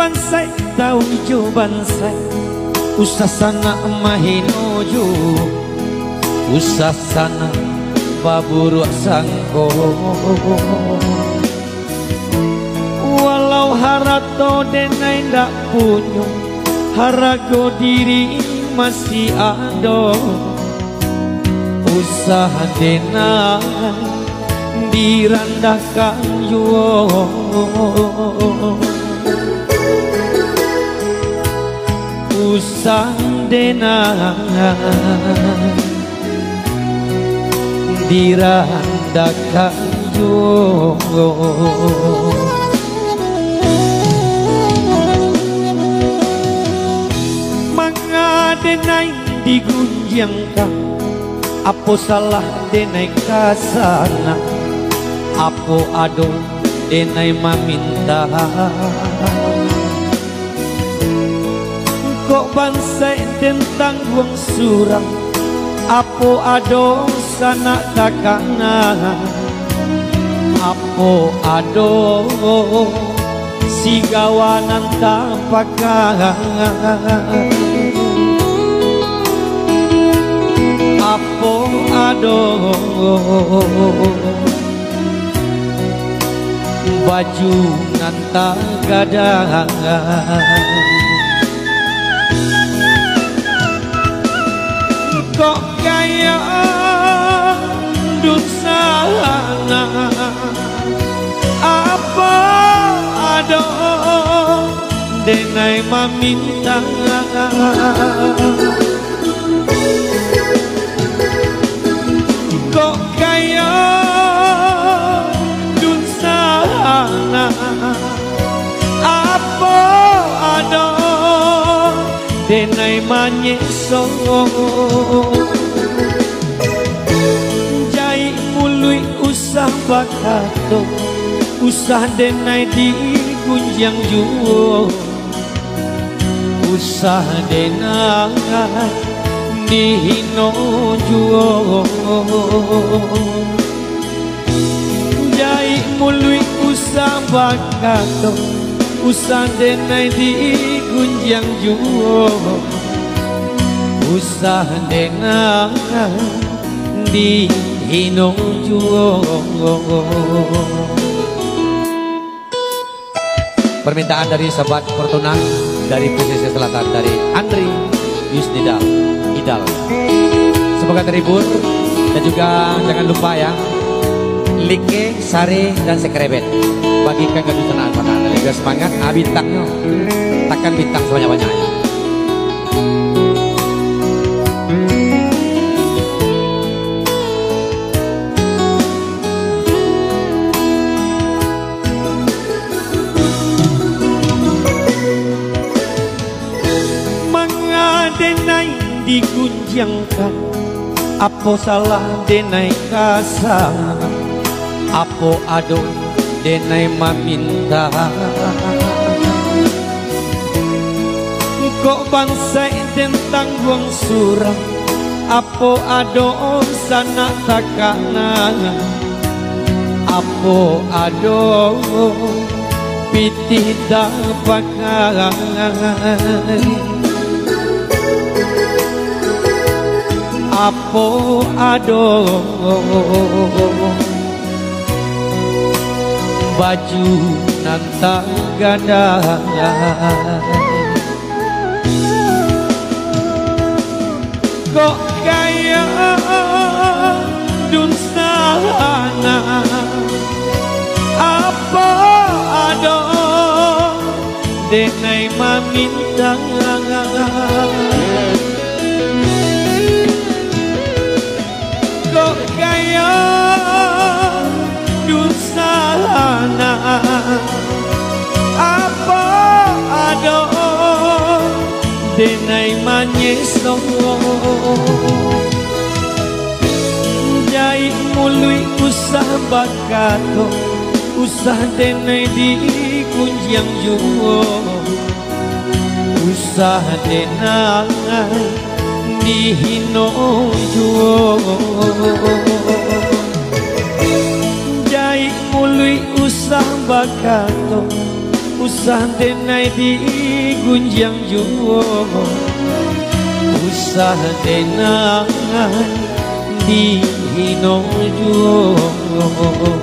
bansai tahu jo bansai usasana mahinojo usasana baburu sangko walau harato denai ndak punya harago diri masih ada usaha denai dirandahkan yo usaha denai dirandahkan yo mangga denai digunjangkan apa salah denai kasana apa ado denai meminta kok bansai tentang buang surang apa ado sana takana apa ado sigawanan tapakan apa ado baju nanta gadang kok kaya dusana apa ado denai meminta kok kaya dusana apa ada denai manyeso jai mului usah bakato usah denai digunjang juo usah denai dihino juo jai mului usah bakato usah denai digunjang juo usah denai dihino juo. Permintaan dari sahabat Fortuna dari pesisir selatan dari Andri Yusnidal Idal. Semoga terhibur dan juga jangan lupa ya like, sare dan sekrebet bagikan ke dunia pada Anda. Biar semangat, bintangnya takkan bintang sebanyak-banyaknya. Denai digunjangkan apa salah denai kasar apa ado denai meminta kok bansai tentang buang surang apa ado sana takana apa ado pitih dapakan apa ado baju nanta gadang kok kaya dunsana apa ado denai meminta kok kaya dusana apa ado denai manyeso jai mului usah bakato usah denai digunjang juo usah denai dihino juo jai mului usah bakato usah denai di gunjang juo, usah denai di hino juo.